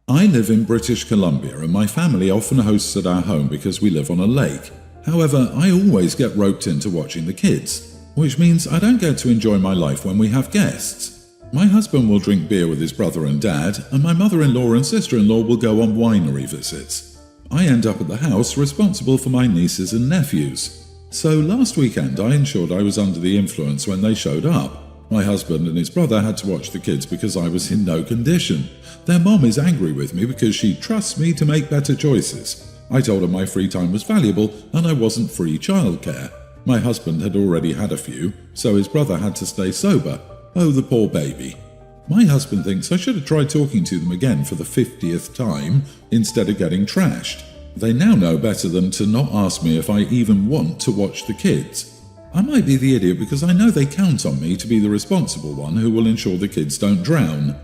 I live in British Columbia and my family often hosts at our home because we live on a lake. However, I always get roped into watching the kids, which means I don't get to enjoy my life when we have guests. My husband will drink beer with his brother and dad, and my mother-in-law and sister-in-law will go on winery visits. I end up at the house responsible for my nieces and nephews. So last weekend I ensured I was under the influence when they showed up. My husband and his brother had to watch the kids because I was in no condition. Their mom is angry with me because she trusts me to make better choices. I told her my free time was valuable and I wasn't free childcare. My husband had already had a few, so his brother had to stay sober. Oh, the poor baby. My husband thinks I should have tried talking to them again for the 50th time instead of getting trashed. They now know better than to not ask me if I even want to watch the kids. I might be the idiot because I know they count on me to be the responsible one who will ensure the kids don't drown.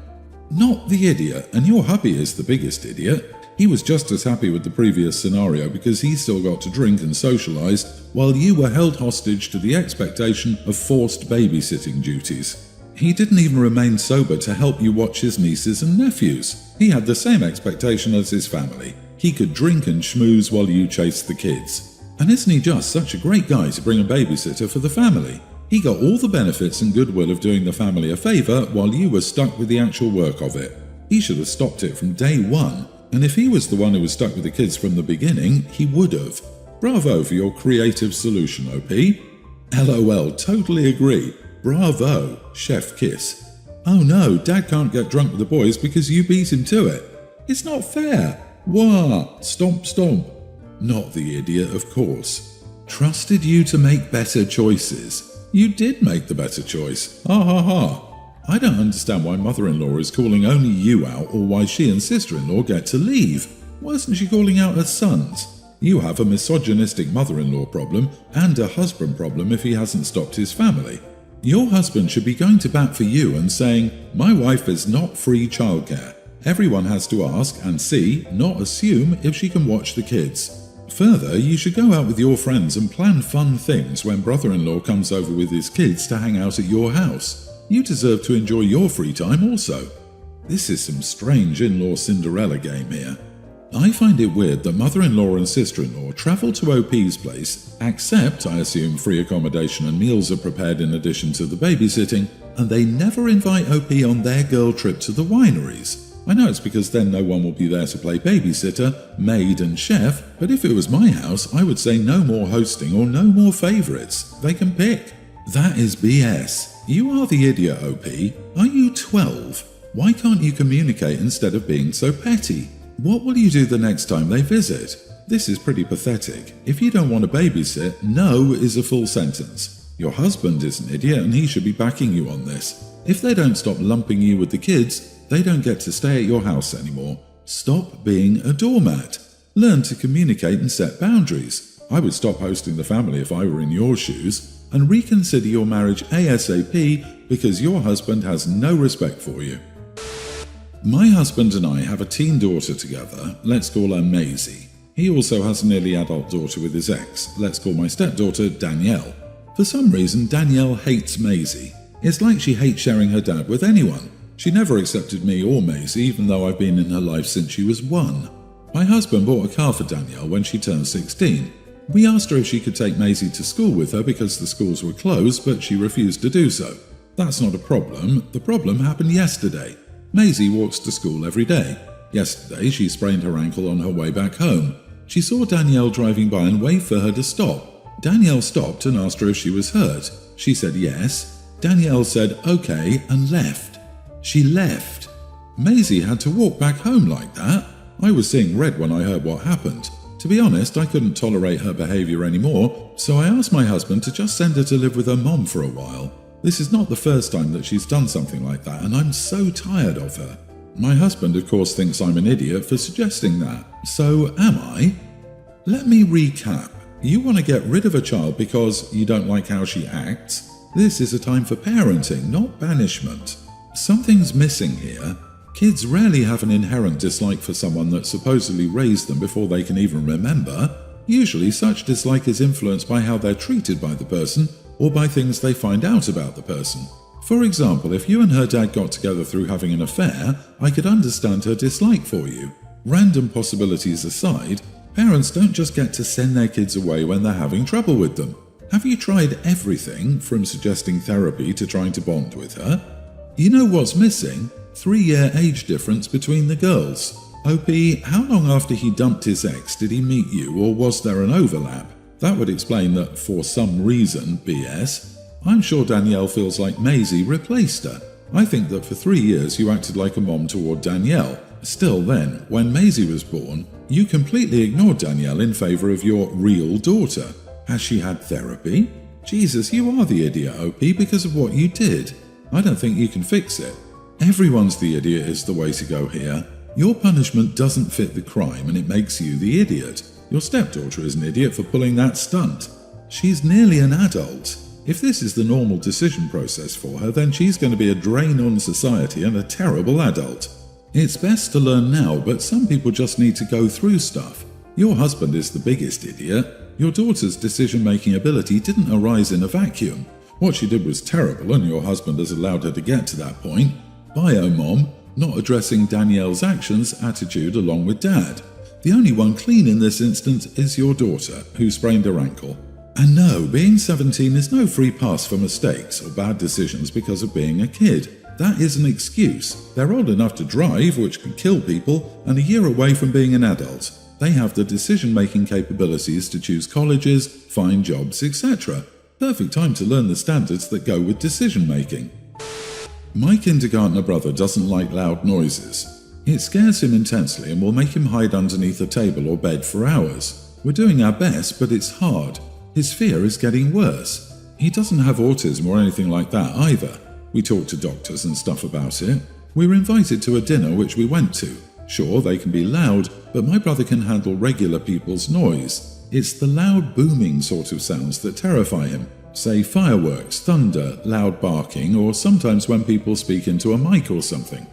Not the idiot, and your hubby is the biggest idiot. He was just as happy with the previous scenario because he still got to drink and socialise while you were held hostage to the expectation of forced babysitting duties. He didn't even remain sober to help you watch his nieces and nephews. He had the same expectation as his family. He could drink and schmooze while you chased the kids. And isn't he just such a great guy to bring a babysitter for the family? He got all the benefits and goodwill of doing the family a favour while you were stuck with the actual work of it. He should have stopped it from day one, and if he was the one who was stuck with the kids from the beginning, he would have. Bravo for your creative solution, OP. LOL, totally agree. Bravo, chef kiss. Oh no, Dad can't get drunk with the boys because you beat him to it. It's not fair. Wah, stomp stomp. Not the idiot, of course. Trusted you to make better choices. You did make the better choice. Ha ha ha. I don't understand why mother-in-law is calling only you out or why she and sister-in-law get to leave. Why isn't she calling out her sons? You have a misogynistic mother-in-law problem and a husband problem if he hasn't stopped his family. Your husband should be going to bat for you and saying, my wife is not free childcare. Everyone has to ask and see, not assume, if she can watch the kids. Further, you should go out with your friends and plan fun things when brother-in-law comes over with his kids to hang out at your house. You deserve to enjoy your free time also. This is some strange in-law Cinderella game here. I find it weird that mother-in-law and sister-in-law travel to OP's place, accept, I assume, free accommodation and meals are prepared in addition to the babysitting, and they never invite OP on their girl trip to the wineries. I know it's because then no one will be there to play babysitter, maid and chef, but if it was my house, I would say no more hosting or no more favourites. They can pick. That is BS. You are the idiot, OP. Are you 12? Why can't you communicate instead of being so petty? What will you do the next time they visit? This is pretty pathetic. If you don't want to babysit, no is a full sentence. Your husband is an idiot and he should be backing you on this. If they don't stop lumping you with the kids, they don't get to stay at your house anymore. Stop being a doormat. Learn to communicate and set boundaries. I would stop hosting the family if I were in your shoes, and reconsider your marriage ASAP because your husband has no respect for you. My husband and I have a teen daughter together. Let's call her Maisie. He also has a nearly adult daughter with his ex. Let's call my stepdaughter Danielle. For some reason, Danielle hates Maisie. It's like she hates sharing her dad with anyone. She never accepted me or Maisie, even though I've been in her life since she was 1. My husband bought a car for Danielle when she turned 16. We asked her if she could take Maisie to school with her because the schools were closed, but she refused to do so. That's not a problem. The problem happened yesterday. Maisie walks to school every day. Yesterday, she sprained her ankle on her way back home. She saw Danielle driving by and waved for her to stop. Danielle stopped and asked her if she was hurt. She said yes. Danielle said okay and left. She left. Maisie had to walk back home like that. I was seeing red when I heard what happened. To be honest, I couldn't tolerate her behaviour anymore, so I asked my husband to just send her to live with her mom for a while. This is not the first time that she's done something like that, and I'm so tired of her. My husband, of course, thinks I'm an idiot for suggesting that. So am I? Let me recap. You want to get rid of a child because you don't like how she acts? This is a time for parenting, not banishment. Something's missing here. Kids rarely have an inherent dislike for someone that supposedly raised them before they can even remember. Usually such dislike is influenced by how they're treated by the person or by things they find out about the person. For example, if you and her dad got together through having an affair, I could understand her dislike for you. Random possibilities aside, parents don't just get to send their kids away when they're having trouble with them. Have you tried everything from suggesting therapy to trying to bond with her? You know what's missing? 3-year age difference between the girls. OP, how long after he dumped his ex did he meet you, or was there an overlap? That would explain that for some reason, BS. I'm sure Danielle feels like Maisie replaced her. I think that for 3 years you acted like a mom toward Danielle. Still then, when Maisie was born, you completely ignored Danielle in favour of your real daughter. Has she had therapy? Jesus, you are the idiot, OP, because of what you did. I don't think you can fix it. Everyone's the idiot is the way to go here. Your punishment doesn't fit the crime and it makes you the idiot. Your stepdaughter is an idiot for pulling that stunt. She's nearly an adult. If this is the normal decision process for her, then she's going to be a drain on society and a terrible adult. It's best to learn now, but some people just need to go through stuff. Your husband is the biggest idiot. Your daughter's decision-making ability didn't arise in a vacuum. What she did was terrible and your husband has allowed her to get to that point. Bio mom, not addressing Danielle's actions, attitude along with dad. The only one clean in this instance is your daughter, who sprained her ankle. And no, being 17 is no free pass for mistakes or bad decisions because of being a kid. That is an excuse. They're old enough to drive, which can kill people, and a year away from being an adult. They have the decision-making capabilities to choose colleges, find jobs, etc. Perfect time to learn the standards that go with decision-making. My kindergartner brother doesn't like loud noises. It scares him intensely and will make him hide underneath a table or bed for hours. We're doing our best, but it's hard. His fear is getting worse. He doesn't have autism or anything like that either. We talked to doctors and stuff about it. We were invited to a dinner which we went to. Sure, they can be loud, but my brother can handle regular people's noise. It's the loud booming sort of sounds that terrify him. Say fireworks, thunder, loud barking, or sometimes when people speak into a mic or something.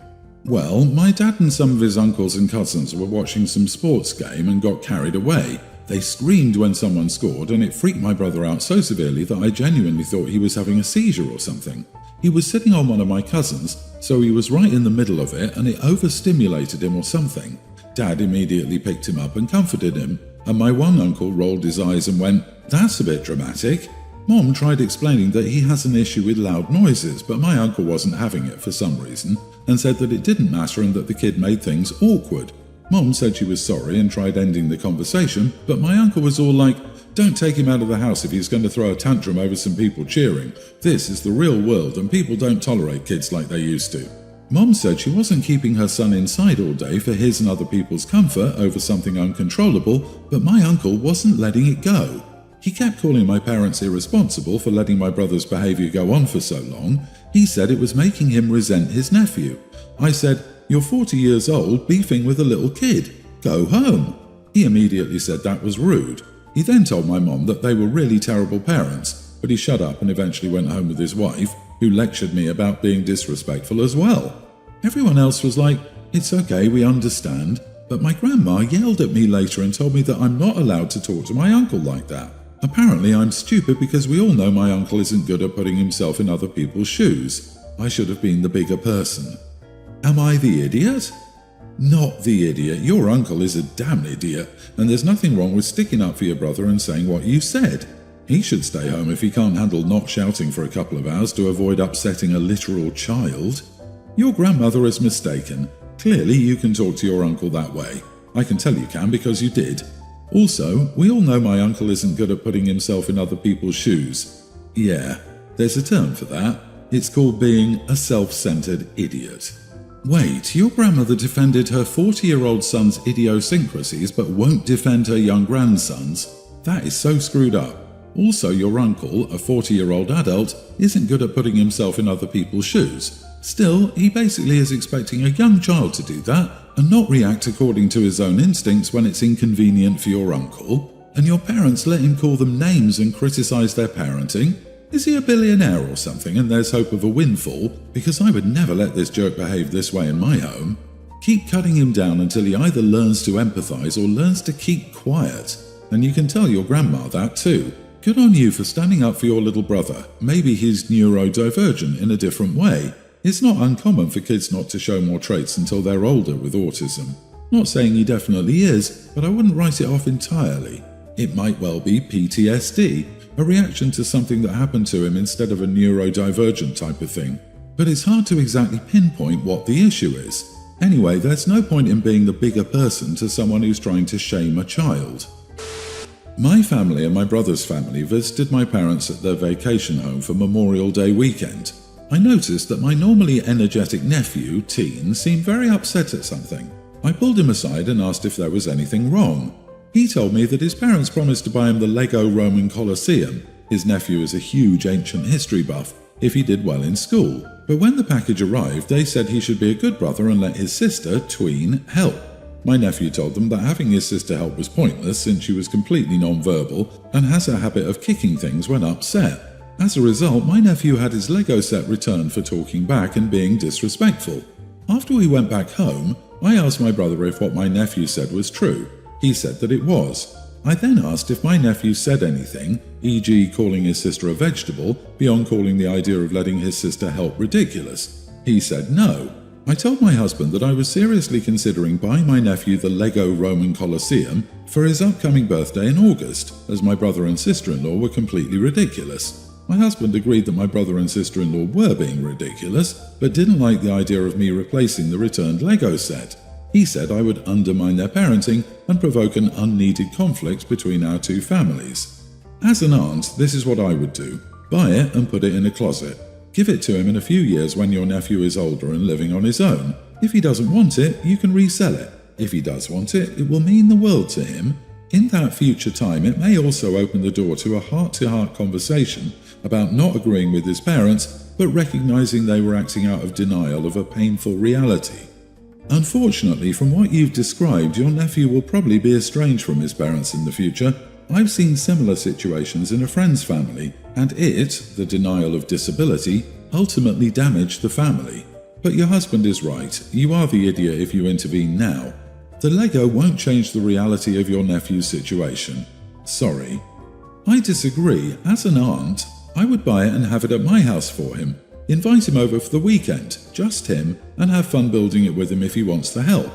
Well, my dad and some of his uncles and cousins were watching some sports game and got carried away. They screamed when someone scored and it freaked my brother out so severely that I genuinely thought he was having a seizure or something. He was sitting on one of my cousins, so he was right in the middle of it and it overstimulated him or something. Dad immediately picked him up and comforted him, and my one uncle rolled his eyes and went, "That's a bit dramatic." Mom tried explaining that he has an issue with loud noises, but my uncle wasn't having it for some reason, and said that it didn't matter and that the kid made things awkward. Mom said she was sorry and tried ending the conversation, but my uncle was all like, "Don't take him out of the house if he's going to throw a tantrum over some people cheering. This is the real world and people don't tolerate kids like they used to." Mom said she wasn't keeping her son inside all day for his and other people's comfort over something uncontrollable, but my uncle wasn't letting it go. He kept calling my parents irresponsible for letting my brother's behavior go on for so long. He said it was making him resent his nephew. I said, "You're 40 years old beefing with a little kid. Go home." He immediately said that was rude. He then told my mom that they were really terrible parents, but he shut up and eventually went home with his wife, who lectured me about being disrespectful as well. Everyone else was like, "It's okay, we understand," but my grandma yelled at me later and told me that I'm not allowed to talk to my uncle like that. Apparently I'm stupid because we all know my uncle isn't good at putting himself in other people's shoes. I should have been the bigger person. Am I the idiot? Not the idiot. Your uncle is a damn idiot, and there's nothing wrong with sticking up for your brother and saying what you said. He should stay home if he can't handle not shouting for a couple of hours to avoid upsetting a literal child. Your grandmother is mistaken. Clearly you can talk to your uncle that way. I can tell you can because you did. Also, we all know my uncle isn't good at putting himself in other people's shoes. Yeah, there's a term for that. It's called being a self-centered idiot. Wait, your grandmother defended her 40-year-old son's idiosyncrasies but won't defend her young grandson's? That is so screwed up. Also, your uncle, a 40-year-old adult, isn't good at putting himself in other people's shoes. Still, he basically is expecting a young child to do that and not react according to his own instincts when it's inconvenient for your uncle. And your parents let him call them names and criticize their parenting. Is he a billionaire or something and there's hope of a windfall? Because I would never let this jerk behave this way in my home. Keep cutting him down until he either learns to empathize or learns to keep quiet. And you can tell your grandma that too. Good on you for standing up for your little brother. Maybe he's neurodivergent in a different way. It's not uncommon for kids not to show more traits until they're older with autism. Not saying he definitely is, but I wouldn't write it off entirely. It might well be PTSD, a reaction to something that happened to him instead of a neurodivergent type of thing. But it's hard to exactly pinpoint what the issue is. Anyway, there's no point in being the bigger person to someone who's trying to shame a child. My family and my brother's family visited my parents at their vacation home for Memorial Day weekend. I noticed that my normally energetic nephew, teen, seemed very upset at something. I pulled him aside and asked if there was anything wrong. He told me that his parents promised to buy him the Lego Roman Colosseum. His nephew is a huge ancient history buff if he did well in school. But when the package arrived, they said he should be a good brother and let his sister, tween, help. My nephew told them that having his sister help was pointless since she was completely non-verbal and has a habit of kicking things when upset. As a result, my nephew had his Lego set returned for talking back and being disrespectful. After we went back home, I asked my brother if what my nephew said was true. He said that it was. I then asked if my nephew said anything, e.g. calling his sister a vegetable, beyond calling the idea of letting his sister help ridiculous. He said no. I told my husband that I was seriously considering buying my nephew the Lego Roman Colosseum for his upcoming birthday in August, as my brother and sister-in-law were completely ridiculous. My husband agreed that my brother and sister-in-law were being ridiculous, but didn't like the idea of me replacing the returned Lego set. He said I would undermine their parenting and provoke an unneeded conflict between our two families. As an aunt, this is what I would do. Buy it and put it in a closet. Give it to him in a few years when your nephew is older and living on his own. If he doesn't want it, you can resell it. If he does want it, it will mean the world to him. In that future time, it may also open the door to a heart-to-heart conversation about not agreeing with his parents, but recognizing they were acting out of denial of a painful reality. Unfortunately, from what you've described, your nephew will probably be estranged from his parents in the future. I've seen similar situations in a friend's family, and it, the denial of disability, ultimately damaged the family. But your husband is right, you are the idiot if you intervene now. The Lego won't change the reality of your nephew's situation. Sorry. I disagree. As an aunt, I would buy it and have it at my house for him. Invite him over for the weekend, just him, and have fun building it with him if he wants the help.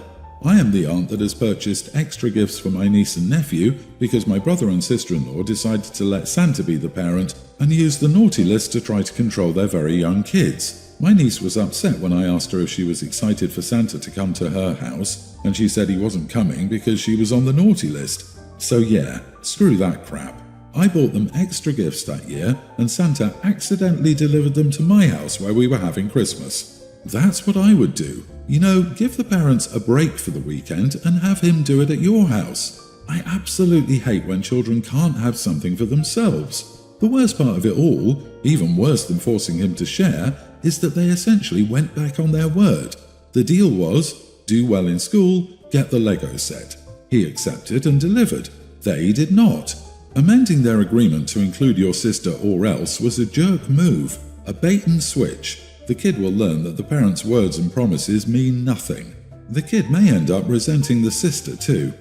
I am the aunt that has purchased extra gifts for my niece and nephew because my brother and sister-in-law decided to let Santa be the parent and use the naughty list to try to control their very young kids. My niece was upset when I asked her if she was excited for Santa to come to her house, and she said he wasn't coming because she was on the naughty list. So yeah, screw that crap. I bought them extra gifts that year, and Santa accidentally delivered them to my house where we were having Christmas. That's what I would do. You know, give the parents a break for the weekend and have him do it at your house. I absolutely hate when children can't have something for themselves. The worst part of it all, even worse than forcing him to share, is that they essentially went back on their word. The deal was, do well in school, get the Lego set. He accepted and delivered. They did not. Amending their agreement to include your sister or else was a jerk move, a bait and switch. The kid will learn that the parents' words and promises mean nothing. The kid may end up resenting the sister too.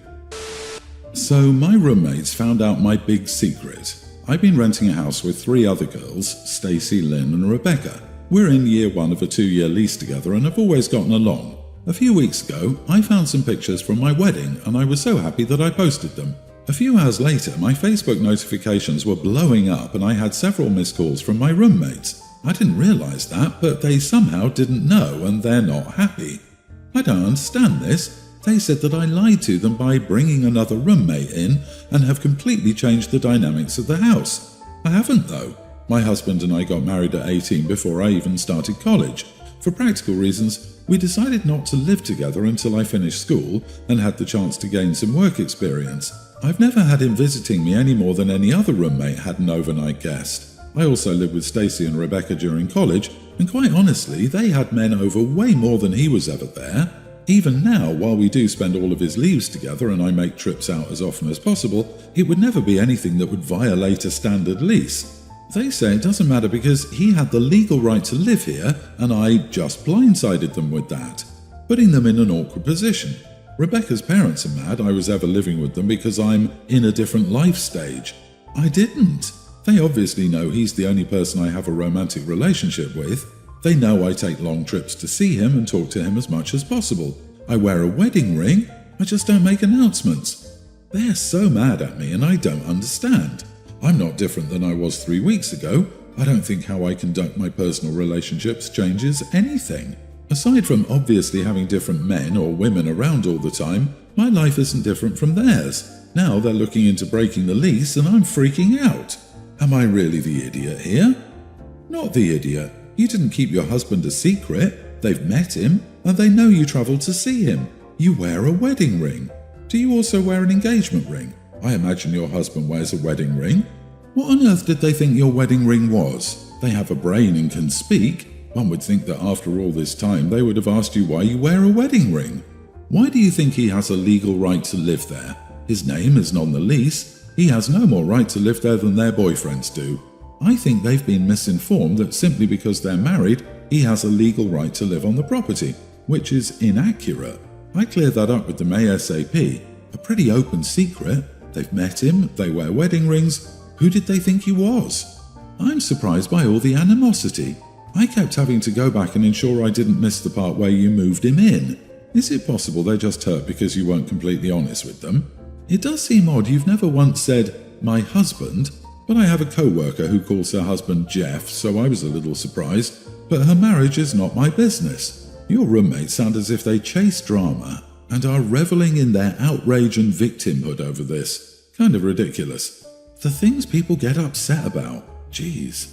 So my roommates found out my big secret. I've been renting a house with 3 other girls, Stacey, Lynn and Rebecca. We're in year 1 of a 2-year lease together and have always gotten along. A few weeks ago, I found some pictures from my wedding and I was so happy that I posted them. A few hours later, my Facebook notifications were blowing up and I had several missed calls from my roommates. I didn't realize that, but they somehow didn't know and they're not happy. I don't understand this. They said that I lied to them by bringing another roommate in and have completely changed the dynamics of the house. I haven't though. My husband and I got married at 18 before I even started college. For practical reasons, we decided not to live together until I finished school and had the chance to gain some work experience. I've never had him visiting me any more than any other roommate had an overnight guest. I also lived with Stacey and Rebecca during college, and quite honestly, they had men over way more than he was ever there. Even now, while we do spend all of his leaves together and I make trips out as often as possible, it would never be anything that would violate a standard lease. They say it doesn't matter because he had the legal right to live here and I just blindsided them with that, putting them in an awkward position. Rebecca's parents are mad I was ever living with them because I'm in a different life stage. I didn't. They obviously know he's the only person I have a romantic relationship with. They know I take long trips to see him and talk to him as much as possible. I wear a wedding ring. I just don't make announcements. They're so mad at me and I don't understand. I'm not different than I was 3 weeks ago. I don't think how I conduct my personal relationships changes anything. Aside from obviously having different men or women around all the time, my life isn't different from theirs. Now they're looking into breaking the lease and I'm freaking out. Am I really the idiot here? Not the idiot. You didn't keep your husband a secret. They've met him and they know you travelled to see him. You wear a wedding ring. Do you also wear an engagement ring? I imagine your husband wears a wedding ring. What on earth did they think your wedding ring was? They have a brain and can speak. One would think that after all this time they would have asked you why you wear a wedding ring. Why do you think he has a legal right to live there? His name isn't on the lease. He has no more right to live there than their boyfriends do. I think they've been misinformed that simply because they're married, he has a legal right to live on the property, which is inaccurate. I cleared that up with them ASAP. A pretty open secret. They've met him, they wear wedding rings. Who did they think he was? I'm surprised by all the animosity. I kept having to go back and ensure I didn't miss the part where you moved him in. Is it possible they're just hurt because you weren't completely honest with them? It does seem odd you've never once said, "my husband," but I have a co-worker who calls her husband Jeff, so I was a little surprised. But her marriage is not my business. Your roommates sound as if they chase drama and are reveling in their outrage and victimhood over this. Kind of ridiculous. The things people get upset about. Jeez.